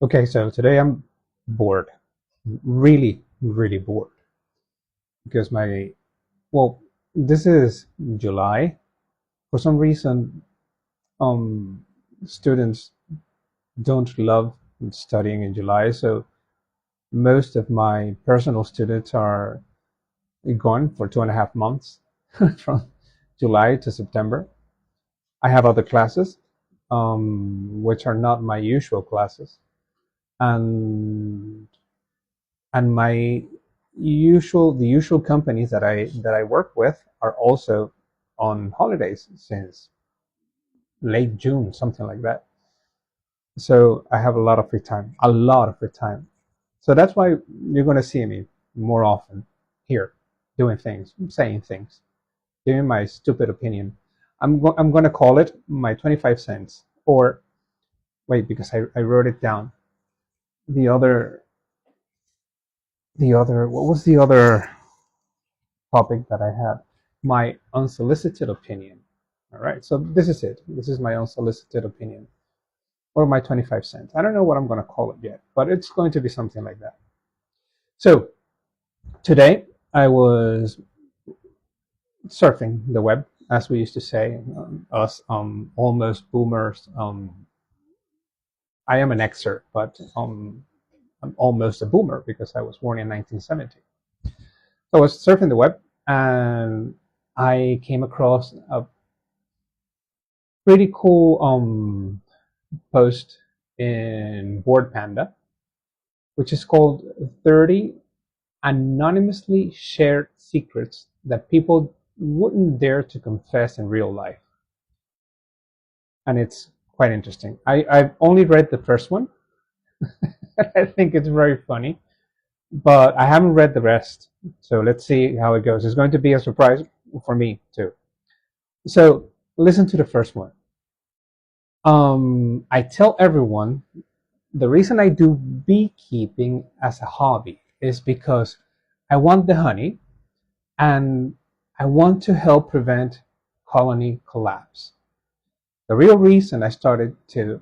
Okay, so today I'm bored. Really, really bored. Because well, this is July. For some reason, um, students don't love studying in July, so most of my personal students are gone for 2.5 months from July to September. I have other classes, which are not my usual classes. And and the usual companies that I work with are also on holidays since late June, something like that. So I have a lot of free time. So that's why you're going to see me more often here, doing things, saying things, giving my stupid opinion. I'm going to call it my 25 cents, or wait, because I wrote it down. The other what was the other topic that I had? My unsolicited opinion. All right, so this is it. This is my unsolicited opinion, or my 25 cents. I don't know what I'm going to call it yet, but it's going to be something like that. So today I was surfing the web, as we used to say, us almost boomers. I am an Xer, but I'm almost a boomer because I was born in 1970. So I was surfing the web and I came across a pretty cool post in Board Panda, which is called 30 anonymously shared secrets that people wouldn't dare to confess in real life. And it's quite interesting. I've only read the first one. I think it's very funny, but I haven't read the rest. So let's see how it goes. It's going to be a surprise for me too. So listen to the first one. I tell everyone the reason I do beekeeping as a hobby is because I want the honey and I want to help prevent colony collapse. The real reason I started to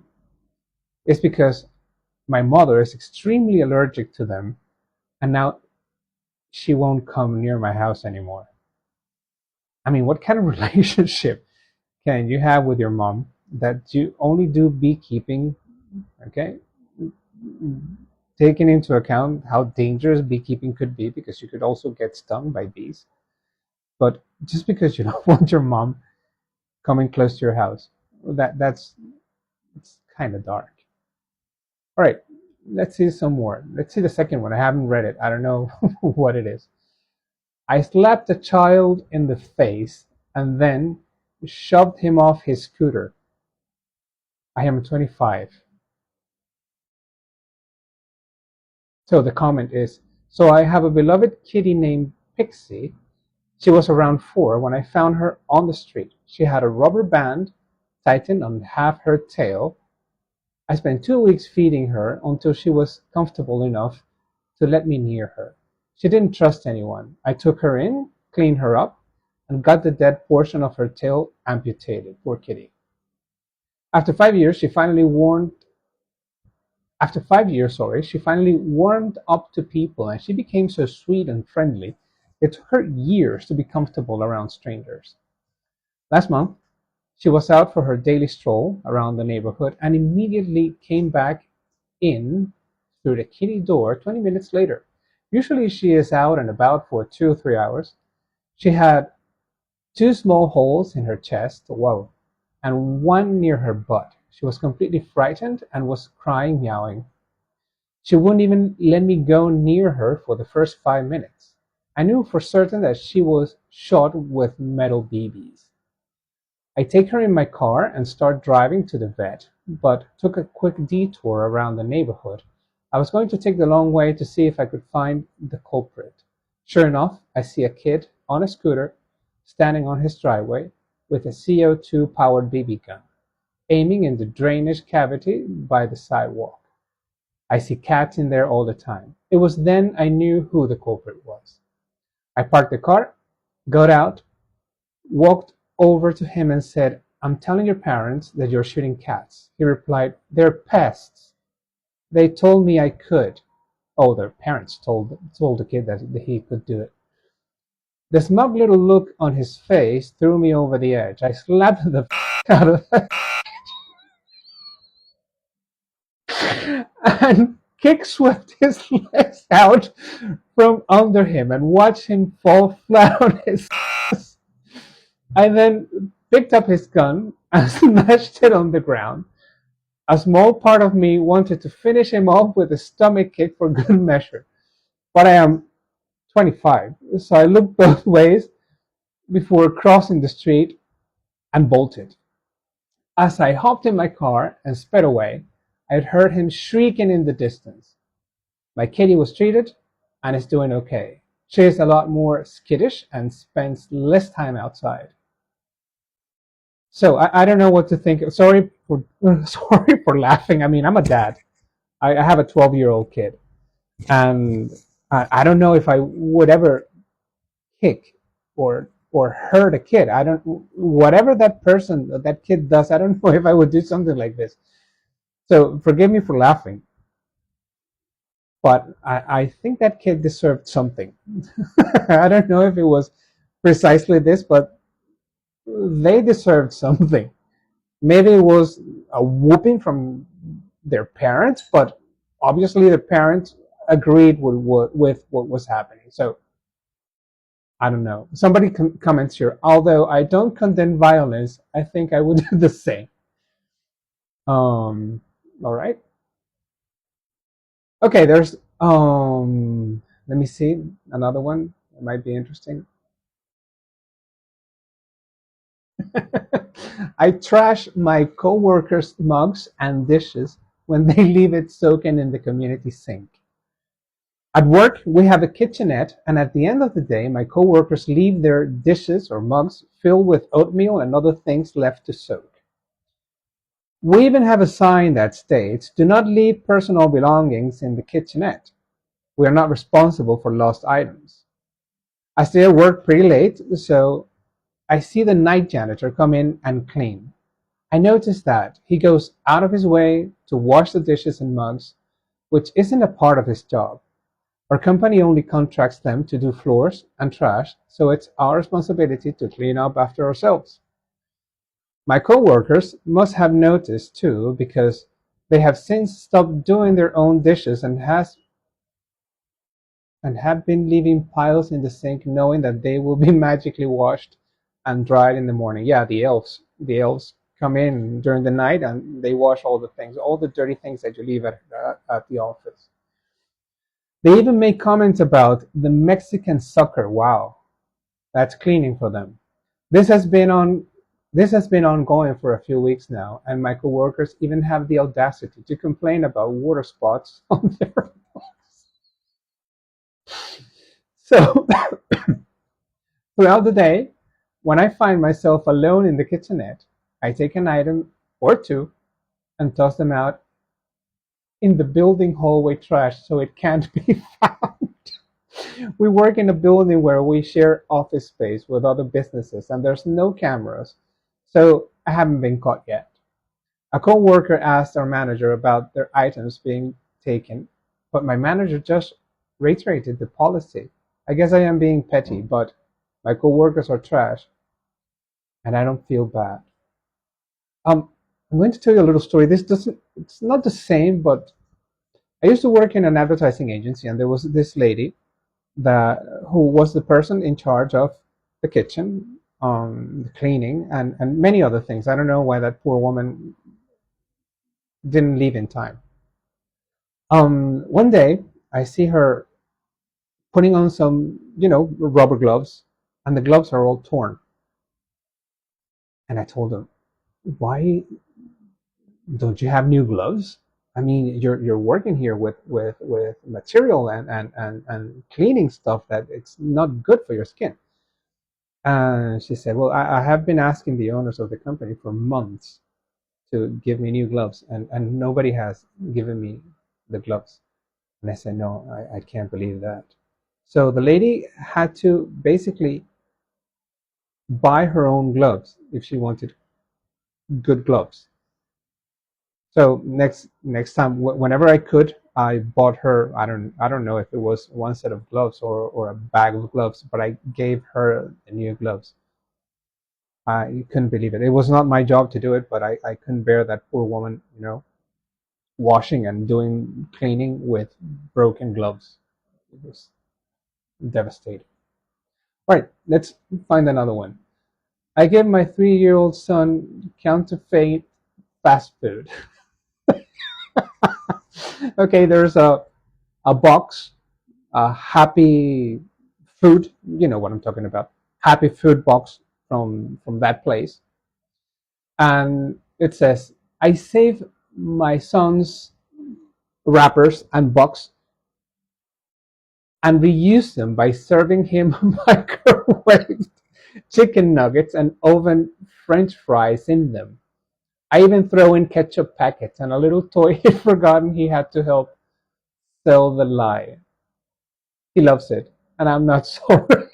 is because my mother is extremely allergic to them and now she won't come near my house anymore. I mean, what kind of relationship can you have with your mom that you only do beekeeping? Okay, taking into account how dangerous beekeeping could be because you could also get stung by bees. But just because you don't want your mom coming close to your house, that's it's kind of dark. All right, let's see some more. Let's see the second one. I haven't read it. I don't know what it is. I slapped a child in the face and then shoved him off his scooter. I am 25. So the comment is, so I have a beloved kitty named Pixie. She was around 4 when I found her on the street. She had a rubber band tightened on half her tail. I spent 2 weeks feeding her until she was comfortable enough to let me near her. She didn't trust anyone. I took her in, cleaned her up, and got the dead portion of her tail amputated. Poor kitty. After 5 years, she finally warmed up to people and she became so sweet and friendly. It took her years to be comfortable around strangers. Last month, she was out for her daily stroll around the neighborhood and immediately came back in through the kitty door 20 minutes later. Usually she is out and about for 2 or 3 hours. She had two small holes in her chest, whoa, and one near her butt. She was completely frightened and was crying, meowing. She wouldn't even let me go near her for the first 5 minutes. I knew for certain that she was shot with metal BBs. I take her in my car and start driving to the vet, but took a quick detour around the neighborhood. I was going to take the long way to see if I could find the culprit. Sure enough, I see a kid on a scooter standing on his driveway with a CO2 powered BB gun, aiming in the drainage cavity by the sidewalk. I see cats in there all the time. It was then I knew who the culprit was. I parked the car, got out, walked over to him and said, I'm telling your parents that you're shooting cats. He replied, they're pests. They told me I could. Oh, their parents told the kid that he could do it. The smug little look on his face threw me over the edge. I slapped the out of and kick swept his legs out from under him and watched him fall flat on his ass. I then picked up his gun and smashed it on the ground. A small part of me wanted to finish him off with a stomach kick for good measure, but I am 25, so I looked both ways before crossing the street and bolted. As I hopped in my car and sped away, I had heard him shrieking in the distance. My kitty was treated and is doing okay. She is a lot more skittish and spends less time outside. So I don't know what to think. Sorry for sorry for laughing. I mean, I'm a dad. I have a 12-year-old kid, and I don't know if I would ever kick or hurt a kid. I don't whatever that kid does. I don't know if I would do something like this. So forgive me for laughing, but I think that kid deserved something. I don't know if it was precisely this, but they deserved something. Maybe it was a whooping from their parents, but obviously the parents agreed with what was happening. So I don't know. Somebody comments here. Although I don't condemn violence, I think I would do the same. All right. Okay. There's Let me see another one. It might be interesting. I trash my coworkers' mugs and dishes when they leave it soaking in the community sink. At work, we have a kitchenette, and at the end of the day, my coworkers leave their dishes or mugs filled with oatmeal and other things left to soak. We even have a sign that states, "Do not leave personal belongings in the kitchenette. We are not responsible for lost items." I stay at work pretty late, so I see the night janitor come in and clean. I notice that he goes out of his way to wash the dishes and mugs, which isn't a part of his job. Our company only contracts them to do floors and trash, so it's our responsibility to clean up after ourselves. My coworkers must have noticed too, because they have since stopped doing their own dishes and have been leaving piles in the sink, knowing that they will be magically washed and dried in the morning. Yeah, the elves come in during the night and they wash all the things, all the dirty things that you leave at the office. They even make comments about the Mexican soccer. Wow, that's cleaning for them. This has been on this has been ongoing for a few weeks now, and my coworkers even have the audacity to complain about water spots on their. So throughout the day, when I find myself alone in the kitchenette, I take an item or two and toss them out in the building hallway trash so it can't be found. We work in a building where we share office space with other businesses and there's no cameras, so I haven't been caught yet. A coworker asked our manager about their items being taken, but my manager just reiterated the policy. I guess I am being petty, but my coworkers are trash and I don't feel bad. I'm going to tell you a little story. It's not the same, but I used to work in an advertising agency, and there was this lady that who was the person in charge of the kitchen, the cleaning, and many other things. I don't know why that poor woman didn't leave in time. One day, I see her putting on some, rubber gloves, and the gloves are all torn. And I told her, "Why don't you have new gloves? I mean, you're working here with material and cleaning stuff that it's not good for your skin." And she said, "Well, I have been asking the owners of the company for months to give me new gloves, and nobody has given me the gloves." And I said, "No, I can't believe that." So the lady had to basically buy her own gloves if she wanted good gloves. So next time, whenever I could, I bought her. I don't know if it was one set of gloves or a bag of gloves, but I gave her the new gloves. I couldn't believe it. It was not my job to do it, but I couldn't bear that poor woman, washing and doing cleaning with broken gloves. It was devastating. All right, let's find another one. I give my 3-year-old son counterfeit fast food. Okay, there's a box, a happy food, you know what I'm talking about, happy food box from that place, and it says, I save my son's wrappers and box and reuse them by serving him microwaved chicken nuggets and oven French fries in them. I even throw in ketchup packets and a little toy he'd forgotten he had to help sell the lie. He loves it, and I'm not sorry.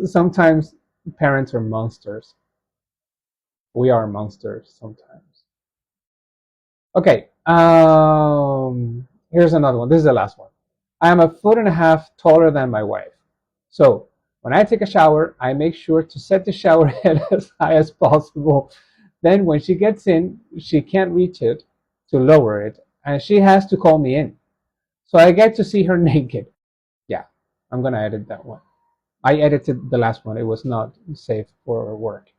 Sometimes parents are monsters. We are monsters sometimes. Okay, here's another one. This is the last one. I am a foot and a half taller than my wife. So when I take a shower, I make sure to set the shower head as high as possible. Then when she gets in, she can't reach it to lower it, and she has to call me in. So I get to see her naked. Yeah, I'm gonna edit that one. I edited the last one. It was not safe for work.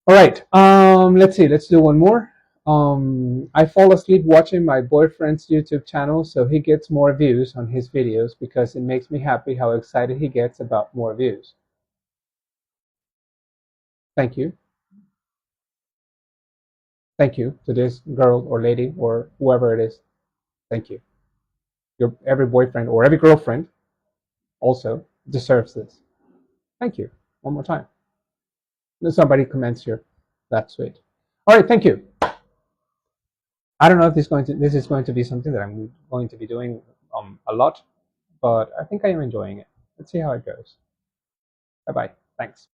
All right. Let's see. Let's do one more. I fall asleep watching my boyfriend's YouTube channel, so he gets more views on his videos because it makes me happy how excited he gets about more views. Thank you. Thank you to this girl or lady or whoever it is. Thank you. Your every boyfriend or every girlfriend also deserves this. Thank you. One more time. Somebody comments here. That's sweet. All right. Thank you. I don't know if this is going to be something that I'm going to be doing a lot, but I think I am enjoying it. Let's see how it goes. Bye bye. Thanks.